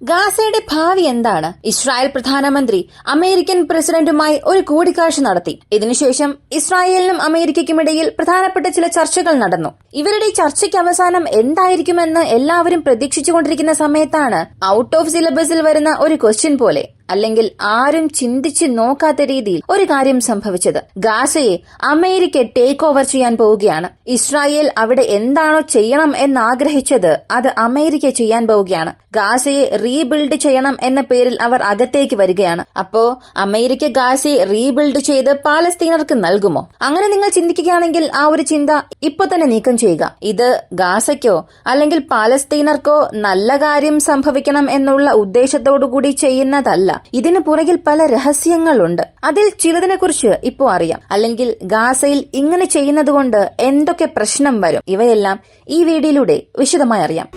ഗാസയുടെ ഭാവി എന്താണ്? ഇസ്രായേൽ പ്രധാനമന്ത്രി അമേരിക്കൻ പ്രസിഡന്റുമായി ഒരു കൂടിക്കാഴ്ച നടത്തി. ഇതിനുശേഷം ഇസ്രായേലിനും അമേരിക്കയ്ക്കുമിടയിൽ പ്രധാനപ്പെട്ട ചില ചർച്ചകൾ നടന്നു. ഇവരുടെ ചർച്ചയ്ക്ക് അവസാനം എന്തായിരിക്കുമെന്ന് എല്ലാവരും പ്രതീക്ഷിച്ചുകൊണ്ടിരിക്കുന്ന സമയത്താണ് ഔട്ട് ഓഫ് സിലബസിൽ വരുന്ന ഒരു ക്വസ്റ്റ്യൻ പോലെ, അല്ലെങ്കിൽ ആരും ചിന്തിച്ച് നോക്കാത്ത രീതിയിൽ ഒരു കാര്യം സംഭവിച്ചത്. ഗാസയെ അമേരിക്ക ടേക്ക് ഓവർ ചെയ്യാൻ പോവുകയാണ്. ഇസ്രായേൽ അവിടെ എന്താണോ ചെയ്യണം എന്നാഗ്രഹിച്ചത് അത് അമേരിക്ക ചെയ്യാൻ പോവുകയാണ്. ഗാസയെ റീബിൽഡ് ചെയ്യണം എന്ന പേരിൽ അവർ അകത്തേക്ക് വരികയാണ്. അപ്പോ അമേരിക്ക ഗാസയെ റീബിൽഡ് ചെയ്ത് പാലസ്തീനർക്ക് നൽകുമോ? അങ്ങനെ നിങ്ങൾ ചിന്തിക്കുകയാണെങ്കിൽ ആ ഒരു ചിന്ത ഇപ്പൊ തന്നെ നീക്കം ചെയ്യുക. ഇത് ഗാസയ്ക്കോ അല്ലെങ്കിൽ പാലസ്തീനർക്കോ നല്ല കാര്യം സംഭവിക്കണം എന്നുള്ള ഉദ്ദേശത്തോടുകൂടി ചെയ്യുന്നതല്ല. ഇതിനു പുറകിൽ പല രഹസ്യങ്ങളുണ്ട്. അതിൽ ചിലതിനെ കുറിച്ച് ഇപ്പോ അറിയാം. അല്ലെങ്കിൽ ഗാസയിൽ ഇങ്ങനെ ചെയ്യുന്നതുകൊണ്ട് എന്തൊക്കെ പ്രശ്നം വരും, ഇവയെല്ലാം ഈ വീഡിയോയിലൂടെ വിശദമായി അറിയാം.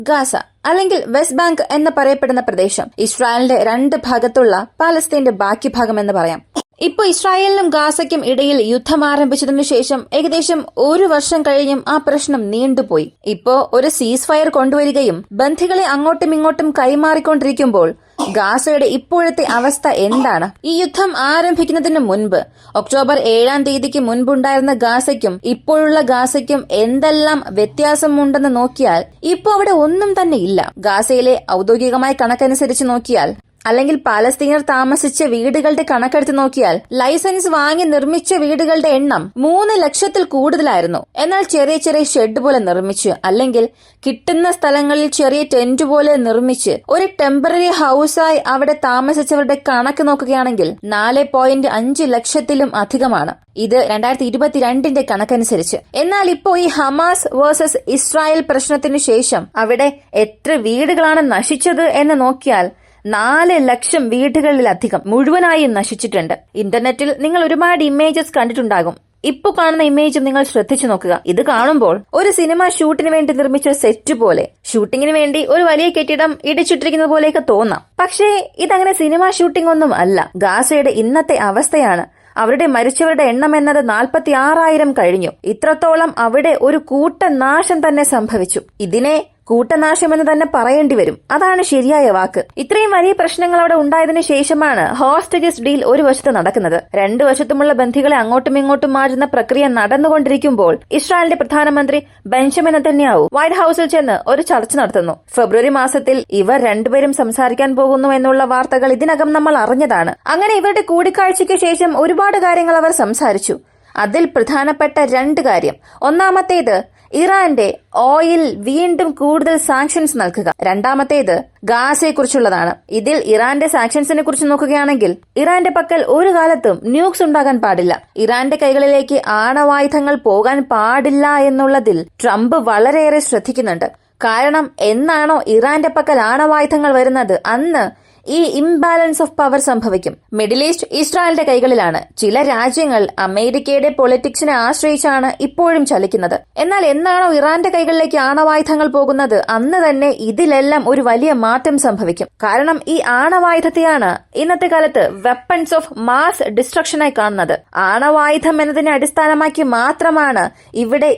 ഗാസ അല്ലെങ്കിൽ വെസ്റ്റ് ബാങ്ക് എന്ന് പറയപ്പെടുന്ന പ്രദേശം ഇസ്രായേലിന്റെ രണ്ട് ഭാഗത്തുള്ള പാലസ്തീന്റെ ബാക്കി ഭാഗം എന്ന് പറയാം. ഇപ്പൊ ഇസ്രായേലിനും ഗാസയ്ക്കും ഇടയിൽ യുദ്ധം ആരംഭിച്ചതിനു ശേഷം ഏകദേശം 1 വർഷം കഴിഞ്ഞും ആ പ്രശ്നം നീണ്ടുപോയി. ഇപ്പോ ഒരു സീസ് ഫയർ കൊണ്ടുവരികയും ബന്ധികളെ അങ്ങോട്ടും ഇങ്ങോട്ടും കൈമാറിക്കൊണ്ടിരിക്കുമ്പോൾ ഗാസയുടെ ഇപ്പോഴത്തെ അവസ്ഥ എന്താണ്? ഈ യുദ്ധം ആരംഭിക്കുന്നതിന് മുൻപ് ഒക്ടോബർ 7-ാം തീയതിക്ക് മുൻപുണ്ടായിരുന്ന ഗാസയ്ക്കും ഇപ്പോഴുള്ള ഗാസയ്ക്കും എന്തെല്ലാം വ്യത്യാസമുണ്ടെന്ന് നോക്കിയാൽ ഇപ്പോ അവിടെ ഒന്നും തന്നെ ഇല്ല. ഗാസയിലെ ഔദ്യോഗികമായ കണക്കനുസരിച്ച് നോക്കിയാൽ, അല്ലെങ്കിൽ പാലസ്തീനർ താമസിച്ച വീടുകളുടെ കണക്കെടുത്ത് നോക്കിയാൽ, ലൈസൻസ് വാങ്ങി നിർമ്മിച്ച വീടുകളുടെ എണ്ണം 3 ലക്ഷത്തിൽ കൂടുതലായിരുന്നു. എന്നാൽ ചെറിയ ചെറിയ ഷെഡ് പോലെ നിർമ്മിച്ച്, അല്ലെങ്കിൽ കിട്ടുന്ന സ്ഥലങ്ങളിൽ ചെറിയ ടെന്റ് പോലെ നിർമ്മിച്ച് ഒരു ടെമ്പററി ഹൌസായി അവിടെ താമസിച്ചവരുടെ കണക്ക് നോക്കുകയാണെങ്കിൽ 4.5 ലക്ഷത്തിലും അധികമാണ്. ഇത് 2022 കണക്കനുസരിച്ച്. എന്നാൽ ഇപ്പോ ഈ ഹമാസ് വേഴ്സസ് ഇസ്രായേൽ പ്രശ്നത്തിനു ശേഷം അവിടെ എത്ര വീടുകളാണ് നശിച്ചത് എന്ന് നോക്കിയാൽ 4 ലക്ഷം വീടുകളിലധികം മുഴുവനായും നശിച്ചിട്ടുണ്ട്. ഇന്റർനെറ്റിൽ നിങ്ങൾ ഒരുപാട് ഇമേജസ് കണ്ടിട്ടുണ്ടാകും. ഇപ്പൊ കാണുന്ന ഇമേജും നിങ്ങൾ ശ്രദ്ധിച്ചു നോക്കുക. ഇത് കാണുമ്പോൾ ഒരു സിനിമ ഷൂട്ടിന് വേണ്ടി നിർമ്മിച്ച സെറ്റ് പോലെ, ഷൂട്ടിങ്ങിന് വേണ്ടി ഒരു വലിയ കെട്ടിടം ഇടിച്ചിട്ടിരിക്കുന്ന പോലെയൊക്കെ തോന്നാം. പക്ഷേ ഇതങ്ങനെ സിനിമ ഷൂട്ടിംഗ് ഒന്നും അല്ല. ഗാസയുടെ ഇന്നത്തെ അവസ്ഥയാണ്. അവരുടെ മരിച്ചവരുടെ എണ്ണം എന്നത് 46,000 കഴിഞ്ഞു. ഇത്രത്തോളം അവിടെ ഒരു കൂട്ടനാശം തന്നെ സംഭവിച്ചു. ഇതിനെ കൂട്ടനാശം എന്ന് തന്നെ പറയേണ്ടി വരും. അതാണ് ശരിയായ വാക്ക്. ഇത്രയും വലിയ പ്രശ്നങ്ങൾ അവിടെ ഉണ്ടായതിനു ശേഷമാണ് ഹോസ്റ്റേജസ് ഡീൽ ഒരു വശത്ത് നടക്കുന്നത്. 2 വശത്തുമുള്ള ബന്ധികളെ അങ്ങോട്ടും ഇങ്ങോട്ടും മാറ്റുന്ന പ്രക്രിയ നടന്നുകൊണ്ടിരിക്കുമ്പോൾ ഇസ്രായേലിന്റെ പ്രധാനമന്ത്രി ബെഞ്ചമിൻ നെതന്യാഹു വൈറ്റ് ഹൌസിൽ ചെന്ന് ഒരു ചർച്ച നടത്തുന്നു. ഫെബ്രുവരി മാസത്തിൽ ഇവർ രണ്ടുപേരും സംസാരിക്കാൻ പോകുന്നു എന്നുള്ള വാർത്തകൾ ഇതിനകം നമ്മൾ അറിഞ്ഞതാണ്. അങ്ങനെ ഇവരുടെ കൂടിക്കാഴ്ചയ്ക്ക് ശേഷം ഒരുപാട് കാര്യങ്ങൾ അവർ സംസാരിച്ചു. അതിൽ പ്രധാനപ്പെട്ട 2 കാര്യം. ഒന്നാമത്തേത് ഇറാന്റെ ഓയിൽ വീണ്ടും കൂടുതൽ സാങ്ഷൻസ് നൽകുക. രണ്ടാമത്തേത് ഗാസയെക്കുറിച്ചുള്ളതാണ്. ഇതിൽ ഇറാന്റെ സാങ്ഷൻസിനെ കുറിച്ച് നോക്കുകയാണെങ്കിൽ, ഇറാന്റെ പക്കൽ ഒരു കാലത്തും ന്യൂക്സ് ഉണ്ടാകാൻ പാടില്ല, ഇറാന്റെ കൈകളിലേക്ക് ആണവായുധങ്ങൾ പോകാൻ പാടില്ല എന്നുള്ളതിൽ ട്രംപ് വളരെയേറെ ശ്രദ്ധിക്കുന്നുണ്ട്. കാരണം എന്നാണോ ഇറാന്റെ പക്കൽ ആണവായുധങ്ങൾ വരുന്നത്, അന്ന് ഈ ഇംബാലൻസ് ഓഫ് പവർ സംഭവിക്കും. മിഡിൽ ഈസ്റ്റ് ഇസ്രായേലിന്റെ കൈകളിലാണ്. ചില രാജ്യങ്ങൾ അമേരിക്കയുടെ പൊളിറ്റിക്സിനെ ആശ്രയിച്ചാണ് ഇപ്പോഴും ചലിക്കുന്നത്. എന്നാൽ എന്നാണോ ഇറാന്റെ കൈകളിലേക്ക് ആണവായുധങ്ങൾ പോകുന്നത്, അന്ന് തന്നെ ഇതിലെല്ലാം ഒരു വലിയ മാറ്റം സംഭവിക്കും. കാരണം ഈ ആണവായുധത്തെയാണ് ഇന്നത്തെ കാലത്ത് വെപ്പൺസ് ഓഫ് മാസ് ഡിസ്ട്രക്ഷനായി കാണുന്നത്. ആണവായുധം എന്നതിനെ അടിസ്ഥാനമാക്കി മാത്രമാണ് ഇവിടെ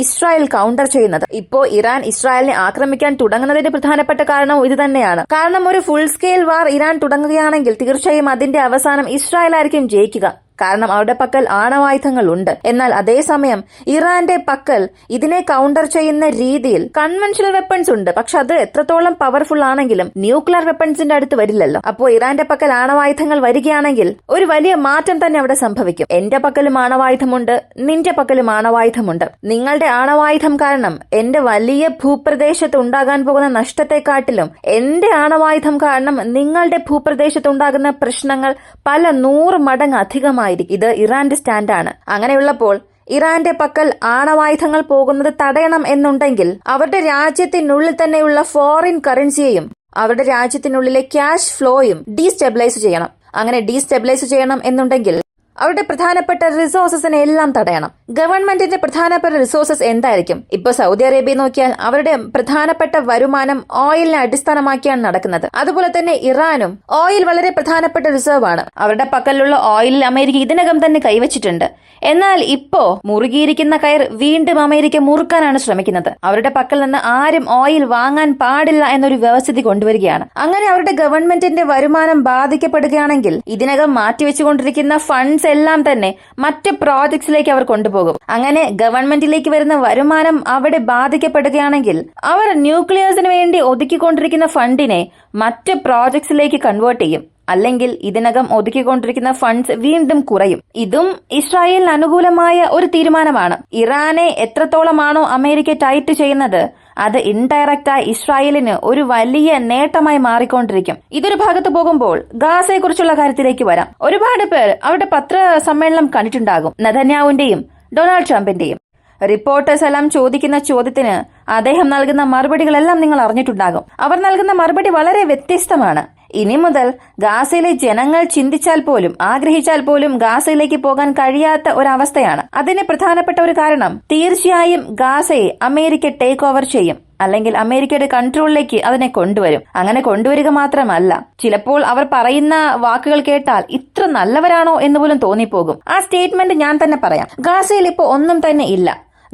ഇസ്രായേൽ കൗണ്ടർ ചെയ്യുന്നത്. ഇപ്പോ ഇറാൻ ഇസ്രായേലിനെ ആക്രമിക്കാൻ തുടങ്ങുന്നതിന് പ്രധാനപ്പെട്ട കാരണവും ഇത് തന്നെയാണ്. കാരണം ഒരു ഫുൾ സ്കെയിൽ വാർ ഇറാൻ തുടങ്ങുകയാണെങ്കിൽ തീർച്ചയായും അതിന്റെ അവസാനം ഇസ്രായേലായിരിക്കും ജയിക്കുക. കാരണം അവരുടെ പക്കൽ ആണവായുധങ്ങൾ ഉണ്ട്. എന്നാൽ അതേസമയം ഇറാന്റെ പക്കൽ ഇതിനെ കൗണ്ടർ ചെയ്യുന്ന രീതിയിൽ കൺവെൻഷണൽ വെപ്പൺസ് ഉണ്ട്. പക്ഷെ അത് എത്രത്തോളം പവർഫുൾ ആണെങ്കിലും ന്യൂക്ലിയർ വെപ്പൺസിന്റെ അടുത്ത് വരില്ലല്ലോ. അപ്പോൾ ഇറാന്റെ പക്കൽ ആണവായുധങ്ങൾ വരികയാണെങ്കിൽ ഒരു വലിയ മാറ്റം തന്നെ അവിടെ സംഭവിക്കും. എന്റെ പക്കലും ആണവായുധമുണ്ട്, നിന്റെ പക്കലും ആണവായുധമുണ്ട്. നിങ്ങളുടെ ആണവായുധം കാരണം എന്റെ വലിയ ഭൂപ്രദേശത്ത് ഉണ്ടാകാൻ പോകുന്ന നഷ്ടത്തെക്കാട്ടിലും എന്റെ ആണവായുധം കാരണം നിങ്ങളുടെ ഭൂപ്രദേശത്ത് ഉണ്ടാകുന്ന പ്രശ്നങ്ങൾ പല 100 മടങ്ങ് അധികമായി. ഇത് ഇറാന്റെ സ്റ്റാൻഡാണ്. അങ്ങനെയുള്ളപ്പോൾ ഇറാന്റെ പക്കൽ ആണവായുധങ്ങൾ പോകുന്നത് തടയണം എന്നുണ്ടെങ്കിൽ അവരുടെ രാജ്യത്തിനുള്ളിൽ തന്നെയുള്ള ഫോറിൻ കറൻസിയെയും അവരുടെ രാജ്യത്തിനുള്ളിലെ ക്യാഷ് ഫ്ലോയും ഡീസ്റ്റെബിലൈസ് ചെയ്യണം. അങ്ങനെ ഡീസ്റ്റെബിലൈസ് ചെയ്യണം എന്നുണ്ടെങ്കിൽ അവരുടെ പ്രധാനപ്പെട്ട റിസോഴ്സസിനെ എല്ലാം തടയണം. ഗവൺമെന്റിന്റെ പ്രധാനപ്പെട്ട റിസോഴ്സസ് എന്തായിരിക്കും? ഇപ്പൊ സൗദി അറേബ്യ നോക്കിയാൽ അവരുടെ പ്രധാനപ്പെട്ട വരുമാനം ഓയിലിനെ അടിസ്ഥാനമാക്കിയാണ് നടക്കുന്നത്. അതുപോലെ തന്നെ ഇറാനും ഓയിൽ വളരെ പ്രധാനപ്പെട്ട റിസർവ് ആണ്. അവരുടെ പക്കലുള്ള ഓയിലിൽ അമേരിക്ക ഇതിനകം തന്നെ കൈവച്ചിട്ടുണ്ട്. എന്നാൽ ഇപ്പോ മുറുകിയിരിക്കുന്ന കയർ വീണ്ടും അമേരിക്ക മുറുക്കാനാണ് ശ്രമിക്കുന്നത്. അവരുടെ പക്കൽ നിന്ന് ആരും ഓയിൽ വാങ്ങാൻ പാടില്ല എന്നൊരു വ്യവസ്ഥിതി കൊണ്ടുവരികയാണ്. അങ്ങനെ അവരുടെ ഗവൺമെന്റിന്റെ വരുമാനം ബാധിക്കപ്പെടുകയാണെങ്കിൽ ഇതിനകം മാറ്റിവെച്ചുകൊണ്ടിരിക്കുന്ന ഫണ്ട്സ് എല്ലാം തന്നെ മറ്റ് പ്രോജക്ട്സിലേക്ക് അവർ കൊണ്ടുപോകും. അങ്ങനെ ഗവൺമെന്റിലേക്ക് വരുന്ന വരുമാനം അവിടെ ബാധിക്കപ്പെടുകയാണെങ്കിൽ അവർ ന്യൂക്ലിയേഴ്സിന് വേണ്ടി ഒതുക്കിക്കൊണ്ടിരിക്കുന്ന ഫണ്ടിനെ മറ്റ് പ്രോജക്ട്സിലേക്ക് കൺവേർട്ട് ചെയ്യും. അല്ലെങ്കിൽ ഇതിനകം ഒതുക്കിക്കൊണ്ടിരിക്കുന്ന ഫണ്ട്സ് വീണ്ടും കുറയും. ഇതും ഇസ്രായേലിന് അനുകൂലമായ ഒരു തീരുമാനമാണ്. ഇറാനെ എത്രത്തോളമാണോ അമേരിക്ക ടൈറ്റ് ചെയ്യുന്നത്, അത് ഇൻഡയറക്റ്റായി ഇസ്രായേലിന് ഒരു വലിയ നേട്ടമായി മാറിക്കൊണ്ടിരിക്കും. ഇതൊരു ഭാഗത്ത് പോകുമ്പോൾ ഗാസയെക്കുറിച്ചുള്ള കാര്യത്തിലേക്ക് വരാം. ഒരുപാട് പേർ അവരുടെ പത്രസമ്മേളനം കണ്ടിട്ടുണ്ടാകും. നെതന്യാഹുവിന്റെയും ഡൊണാൾഡ് ട്രംപിന്റെയും. റിപ്പോർട്ടേഴ്സ് എല്ലാം ചോദിക്കുന്ന ചോദ്യത്തിന് അദ്ദേഹം നൽകുന്ന മറുപടികളെല്ലാം നിങ്ങൾ അറിഞ്ഞിട്ടുണ്ടാകും. അവർ നൽകുന്ന മറുപടി വളരെ വ്യത്യസ്തമാണ്. ഇനി മുതൽ ഗാസയിലെ ജനങ്ങൾ ചിന്തിച്ചാൽ പോലും ആഗ്രഹിച്ചാൽ പോലും ഗാസയിലേക്ക് പോകാൻ കഴിയാത്ത ഒരവസ്ഥയാണ്. അതിന് പ്രധാനപ്പെട്ട ഒരു കാരണം തീർച്ചയായും ഗാസയെ അമേരിക്ക ടേക്ക് ഓവർ ചെയ്യും, അല്ലെങ്കിൽ അമേരിക്കയുടെ കൺട്രോളിലേക്ക് അതിനെ കൊണ്ടുവരും. അങ്ങനെ കൊണ്ടുവരിക മാത്രമല്ല, ചിലപ്പോൾ അവർ പറയുന്ന വാക്കുകൾ കേട്ടാൽ ഇത്ര നല്ലവരാണോ എന്ന് പോലും തോന്നിപ്പോകും. ആ സ്റ്റേറ്റ്മെന്റ് ഞാൻ തന്നെ പറയാം. ഗാസയിൽ ഇപ്പോൾ ഒന്നും തന്നെ ഇല്ല.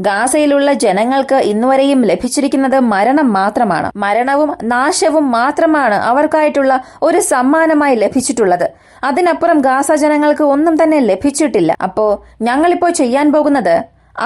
ഗാസയിലുള്ള ജനങ്ങൾക്ക് ഇന്നുവരെയും ലഭിച്ചിരിക്കുന്നത് മരണം മാത്രമാണ്. മരണവും നാശവും മാത്രമാണ് അവർക്കായിട്ടുള്ള ഒരു സമ്മാനമായി ലഭിച്ചിട്ടുള്ളത്. അതിനപ്പുറം ഗാസ ജനങ്ങൾക്ക് ഒന്നും തന്നെ ലഭിച്ചിട്ടില്ല. അപ്പോ ഞങ്ങളിപ്പോ ചെയ്യാൻ പോകുന്നത്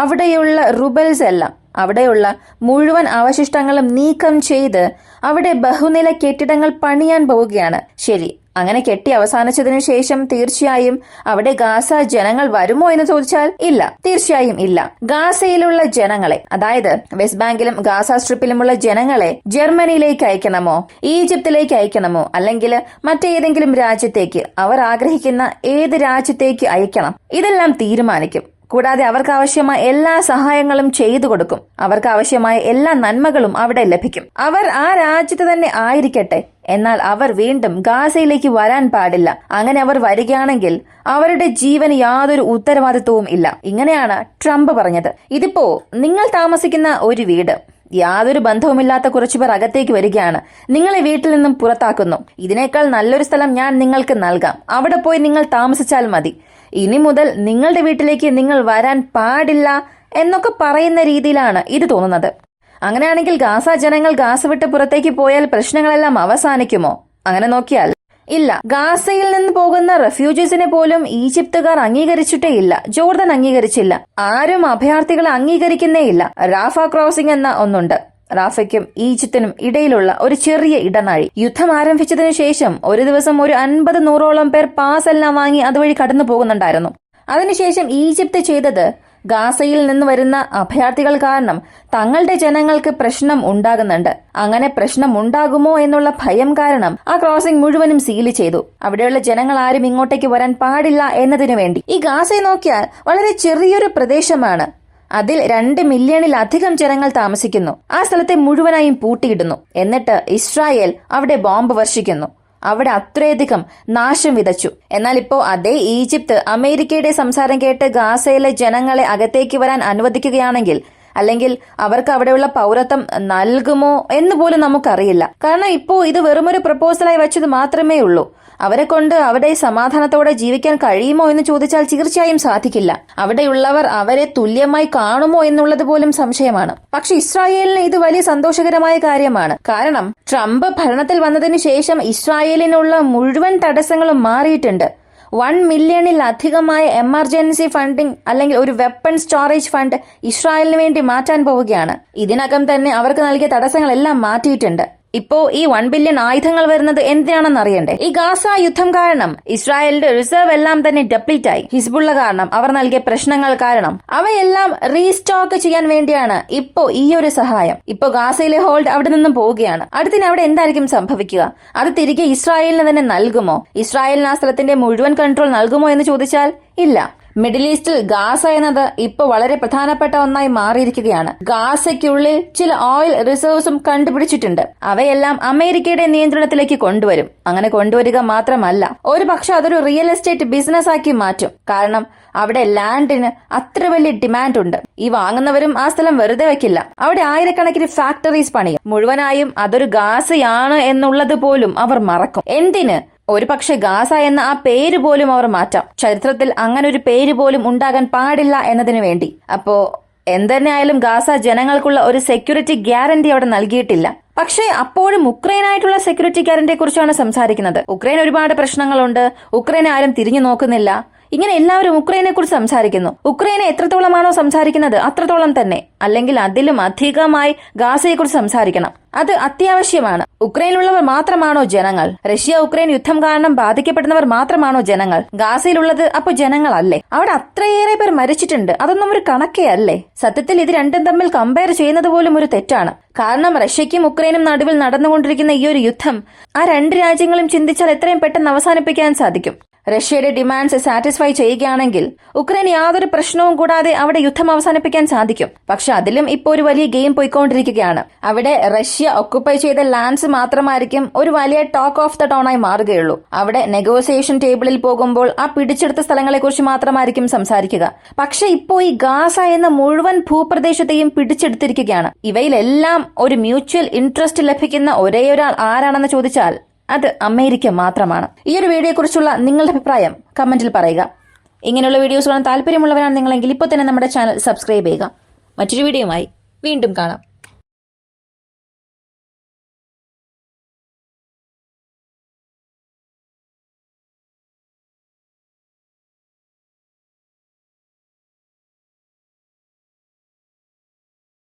അവിടെയുള്ള റുബൽസ് എല്ലാം, അവിടെയുള്ള മുഴുവൻ അവശിഷ്ടങ്ങളും നീക്കം ചെയ്ത് അവിടെ ബഹുനില കെട്ടിടങ്ങൾ പണിയാൻ പോവുകയാണ്. ശരി, അങ്ങനെ കെട്ടി അവസാനിച്ചതിനു ശേഷം തീർച്ചയായും അവിടെ ഗാസ ജനങ്ങൾ വരുമോ എന്ന് ചോദിച്ചാൽ ഇല്ല, തീർച്ചയായും ഇല്ല. ഗാസയിലുള്ള ജനങ്ങളെ, അതായത് വെസ്റ്റ് ബാങ്കിലും ഗാസ സ്ട്രിപ്പിലുമുള്ള ജനങ്ങളെ ജർമ്മനിയിലേക്ക് അയക്കണമോ, ഈജിപ്തിലേക്ക് അയക്കണമോ, അല്ലെങ്കിൽ മറ്റേതെങ്കിലും രാജ്യത്തേക്ക്, അവർ ആഗ്രഹിക്കുന്ന ഏത് രാജ്യത്തേക്ക് അയക്കണം, ഇതെല്ലാം തീരുമാനിക്കും. കൂടാതെ അവർക്ക് ആവശ്യമായ എല്ലാ സഹായങ്ങളും ചെയ്തു കൊടുക്കും. അവർക്ക് ആവശ്യമായ എല്ലാ നന്മകളും അവിടെ ലഭിക്കും. അവർ ആ രാജ്യത്ത് തന്നെ ആയിരിക്കട്ടെ, എന്നാൽ അവർ വീണ്ടും ഗാസയിലേക്ക് വരാൻ പാടില്ല. അങ്ങനെ അവർ വരികയാണെങ്കിൽ അവരുടെ ജീവന് യാതൊരു ഉത്തരവാദിത്വവും ഇല്ല. ഇങ്ങനെയാണ് ട്രംപ് പറഞ്ഞത്. ഇതിപ്പോ നിങ്ങൾ താമസിക്കുന്ന ഒരു വീട്, യാതൊരു ബന്ധവുമില്ലാത്ത കുറച്ചുപേർ അകത്തേക്ക് വരികയാണ്, നിങ്ങളെ വീട്ടിൽ നിന്നും പുറത്താക്കുന്നു. ഇതിനേക്കാൾ നല്ലൊരു സ്ഥലം ഞാൻ നിങ്ങൾക്ക് നൽകാം, അവിടെ പോയി നിങ്ങൾ താമസിച്ചാൽ മതി. ഇനി മുതൽ നിങ്ങളുടെ വീട്ടിലേക്ക് നിങ്ങൾ വരാൻ പാടില്ല എന്നൊക്കെ പറയുന്ന രീതിയിലാണ് ഇത് തോന്നുന്നത്. അങ്ങനെയാണെങ്കിൽ ഗാസ ജനങ്ങൾ ഗാസ വിട്ട് പുറത്തേക്ക് പോയാൽ പ്രശ്നങ്ങളെല്ലാം അവസാനിക്കുമോ? അങ്ങനെ നോക്കിയാൽ ഇല്ല. ഗാസയിൽ നിന്ന് പോകുന്ന റെഫ്യൂജീസിനെ പോലും ഈജിപ്തുകാർ അംഗീകരിച്ചിട്ടേ ഇല്ല, ജോർദൻ അംഗീകരിച്ചില്ല, ആരും അഭയാർത്ഥികളെ അംഗീകരിക്കുന്നേയില്ല. റാഫ ക്രോസിംഗ് എന്ന ഒന്നുണ്ട്. റാഫയ്ക്കും ഈജിപ്തിനും ഇടയിലുള്ള ഒരു ചെറിയ ഇടനാഴി. യുദ്ധം ആരംഭിച്ചതിനു ശേഷം ഒരു ദിവസം ഒരു 50-100ഓളം പേർ പാസ് എല്ലാം വാങ്ങി അതുവഴി കടന്നു പോകുന്നുണ്ടായിരുന്നു. അതിനുശേഷം ഈജിപ്ത് ചെയ്തത് ഗാസയിൽ നിന്ന് വരുന്ന അഭയാർത്ഥികൾ കാരണം തങ്ങളുടെ ജനങ്ങൾക്ക് പ്രശ്നം ഉണ്ടാകുന്നുണ്ട്. അങ്ങനെ പ്രശ്നം ഉണ്ടാകുമോ എന്നുള്ള ഭയം കാരണം ആ ക്രോസിംഗ് മുഴുവനും സീൽ ചെയ്തു. അവിടെയുള്ള ജനങ്ങൾ ആരും ഇങ്ങോട്ടേക്ക് വരാൻ പാടില്ല എന്നതിനു വേണ്ടി. ഈ ഗാസയെ നോക്കിയാൽ വളരെ ചെറിയൊരു പ്രദേശമാണ്. അതിൽ 2 മില്യണിലധികം ജനങ്ങൾ താമസിക്കുന്നു. ആ സ്ഥലത്തെ മുഴുവനായും പൂട്ടിയിടുന്നു. എന്നിട്ട് ഇസ്രായേൽ അവിടെ ബോംബ് വർഷിക്കുന്നു. അവിടെ അത്രയധികം നാശം വിതച്ചു. എന്നാൽ ഇപ്പോ അതേ ഈജിപ്ത് അമേരിക്കയുടെ സംസാരം കേട്ട് ഗാസയിലെ ജനങ്ങളെ അകത്തേക്ക് വരാൻ അനുവദിക്കുകയാണെങ്കിൽ, അല്ലെങ്കിൽ അവർക്ക് അവിടെയുള്ള പൗരത്വം നൽകുമോ എന്ന് പോലും നമുക്കറിയില്ല. കാരണം ഇപ്പോ ഇത് വെറുമൊരു പ്രപ്പോസലായി വെച്ചത് മാത്രമേ ഉള്ളൂ. അവരെ കൊണ്ട് അവിടെ സമാധാനത്തോടെ ജീവിക്കാൻ കഴിയുമോ എന്ന് ചോദിച്ചാൽ തീർച്ചയായും സാധിക്കില്ല. അവിടെയുള്ളവർ അവരെ തുല്യമായി കാണുമോ എന്നുള്ളത് പോലും സംശയമാണ്. പക്ഷെ ഇസ്രായേലിന് ഇത് വലിയ സന്തോഷകരമായ കാര്യമാണ്. കാരണം ട്രംപ് ഭരണത്തിൽ വന്നതിന് ശേഷം ഇസ്രായേലിനുള്ള മുഴുവൻ തടസ്സങ്ങളും മാറിയിട്ടുണ്ട്. 1 മില്യണിലധികമായ എമർജൻസി ഫണ്ടിംഗ് അല്ലെങ്കിൽ ഒരു വെപ്പൺ സ്റ്റോറേജ് ഫണ്ട് ഇസ്രായേലിന് വേണ്ടി മാറ്റാൻ പോവുകയാണ്. ഇതിനകം തന്നെ അവർക്ക് നൽകിയ തടസ്സങ്ങളെല്ലാം മാറ്റിയിട്ടുണ്ട്. ഇപ്പോ ഈ 1 ബില്യൺ ആയുധങ്ങൾ വരുന്നത് എന്തിനാണെന്ന് അറിയണ്ടേ? ഈ ഗാസ യുദ്ധം കാരണം ഇസ്രായേലിന്റെ റിസർവ് എല്ലാം തന്നെ ഡെപ്ലീറ്റ് ആയി. ഹിസ്ബുള്ള കാരണം, അവർ നൽകിയ പ്രശ്നങ്ങൾ കാരണം അവയെല്ലാം റീസ്റ്റോക്ക് ചെയ്യാൻ വേണ്ടിയാണ് ഇപ്പോ ഈ ഒരു സഹായം. ഇപ്പോ ഗാസയിലെ ഹോൾഡ് അവിടെ നിന്നും പോവുകയാണ്. അടുത്തിന് അവിടെ എന്തായിരിക്കും സംഭവിക്കുക? അത് തിരികെ ഇസ്രായേലിന് തന്നെ നൽകുമോ? ഇസ്രായേലിന് ആ സ്ഥലത്തിന്റെ മുഴുവൻ കൺട്രോൾ നൽകുമോ എന്ന് ചോദിച്ചാൽ ഇല്ല. മിഡിൽ ഈസ്റ്റിൽ ഗാസ എന്നത് ഇപ്പോൾ വളരെ പ്രധാനപ്പെട്ട ഒന്നായി മാറിയിരിക്കുകയാണ്. ഗാസയ്ക്കുള്ളിൽ ചില ഓയിൽ റിസർവ്സും കണ്ടുപിടിച്ചിട്ടുണ്ട്. അവയെല്ലാം അമേരിക്കയുടെ നിയന്ത്രണത്തിലേക്ക് കൊണ്ടുവരും. അങ്ങനെ കൊണ്ടുവരിക മാത്രമല്ല, ഒരു പക്ഷെ അതൊരു റിയൽ എസ്റ്റേറ്റ് ബിസിനസ് ആക്കി മാറ്റും. കാരണം അവിടെ ലാൻഡിന് അത്ര വലിയ ഡിമാൻഡ് ഉണ്ട്. ഈ വാങ്ങുന്നവരും ആ സ്ഥലം വെറുതെ വെക്കില്ല. അവിടെ ആയിരക്കണക്കിന് ഫാക്ടറീസ് പണിയും. മുഴുവനായും അതൊരു ഗാസയാണ് എന്നുള്ളത് പോലും അവർ മറക്കും. എന്തിന്? ഒരു പക്ഷെ ഗാസ എന്ന ആ പേര് പോലും അവർ മാറ്റാം. ചരിത്രത്തിൽ അങ്ങനെ ഒരു പേര് പോലും ഉണ്ടാകാൻ പാടില്ല എന്നതിനു വേണ്ടി. അപ്പോ എന്തെന്നെയായാലും ഗാസ ജനങ്ങൾക്കുള്ള ഒരു സെക്യൂരിറ്റി ഗ്യാരണ്ടി അവിടെ നൽകിയിട്ടില്ല. പക്ഷേ അപ്പോഴും ഉക്രൈനായിട്ടുള്ള സെക്യൂരിറ്റി ഗ്യാരണ്ടിയെ കുറിച്ചാണ് സംസാരിക്കുന്നത്. ഉക്രൈൻ ഒരുപാട് പ്രശ്നങ്ങളുണ്ട്. ഉക്രൈനെ ആരും തിരിഞ്ഞു നോക്കുന്നില്ല. ഇങ്ങനെ എല്ലാവരും ഉക്രൈനെ കുറിച്ച് സംസാരിക്കുന്നു. ഉക്രൈനെ എത്രത്തോളമാണോ സംസാരിക്കുന്നത് അത്രത്തോളം തന്നെ, അല്ലെങ്കിൽ അതിലും അധികമായി ഗാസയെ കുറിച്ച് സംസാരിക്കണം. അത് അത്യാവശ്യമാണ്. ഉക്രൈനിലുള്ളവർ മാത്രമാണോ ജനങ്ങൾ? റഷ്യ ഉക്രൈൻ യുദ്ധം കാരണം ബാധിക്കപ്പെടുന്നവർ മാത്രമാണോ ജനങ്ങൾ? ഗാസയിലുള്ളത് അപ്പൊ ജനങ്ങളല്ലേ? അവിടെ അത്രയേറെ പേർ മരിച്ചിട്ടുണ്ട്. അതൊന്നും ഒരു കണക്കേ അല്ലേ? സത്യത്തിൽ ഇത് രണ്ടും തമ്മിൽ കമ്പയർ ചെയ്യുന്നത് പോലും ഒരു തെറ്റാണ്. കാരണം റഷ്യയ്ക്കും ഉക്രൈനും നടുവിൽ നടന്നുകൊണ്ടിരിക്കുന്ന ഈ ഒരു യുദ്ധം ആ രണ്ട് രാജ്യങ്ങളും ചിന്തിച്ചാൽ എത്രയും പെട്ടെന്ന് അവസാനിപ്പിക്കാൻ സാധിക്കും. റഷ്യയുടെ ഡിമാൻഡ്സ് സാറ്റിസ്ഫൈ ചെയ്യുകയാണെങ്കിൽ ഉക്രൈൻ യാതൊരു പ്രശ്നവും കൂടാതെ അവിടെ യുദ്ധം അവസാനിപ്പിക്കാൻ സാധിക്കും. പക്ഷെ അതിലും ഇപ്പോൾ ഒരു വലിയ ഗെയിം പോയിക്കൊണ്ടിരിക്കുകയാണ്. അവിടെ റഷ്യ ഒക്കുപ്പൈ ചെയ്ത ലാൻഡ്സ് മാത്രമായിരിക്കും ഒരു വലിയ ടോക്ക് ഓഫ് ദ ടൗൺ ആയി മാറുകയുള്ളൂ. അവിടെ നെഗോസിയേഷൻ ടേബിളിൽ പോകുമ്പോൾ ആ പിടിച്ചെടുത്ത സ്ഥലങ്ങളെക്കുറിച്ച് മാത്രമായിരിക്കും സംസാരിക്കുക. പക്ഷെ ഇപ്പോൾ ഈ ഗാസ എന്ന മുഴുവൻ ഭൂപ്രദേശത്തെയും പിടിച്ചെടുത്തിരിക്കുകയാണ്. ഇവയിലെല്ലാം ഒരു മ്യൂച്വൽ ഇൻട്രസ്റ്റ് ലഭിക്കുന്ന ഒരേയൊരാൾ ആരാണെന്ന് ചോദിച്ചാൽ അത് അമേരിക്ക മാത്രമാണ്. ഈ ഒരു വീഡിയോയെക്കുറിച്ചുള്ള നിങ്ങളുടെ അഭിപ്രായം കമന്റിൽ പറയുക. ഇങ്ങനെയുള്ള വീഡിയോസ് കാണാൻ താല്പര്യമുള്ളവരാണ് നിങ്ങളെങ്കിൽ ഇപ്പോൾ തന്നെ നമ്മുടെ ചാനൽ സബ്സ്ക്രൈബ് ചെയ്യുക. മറ്റൊരു വീഡിയോയുമായി വീണ്ടും കാണാം.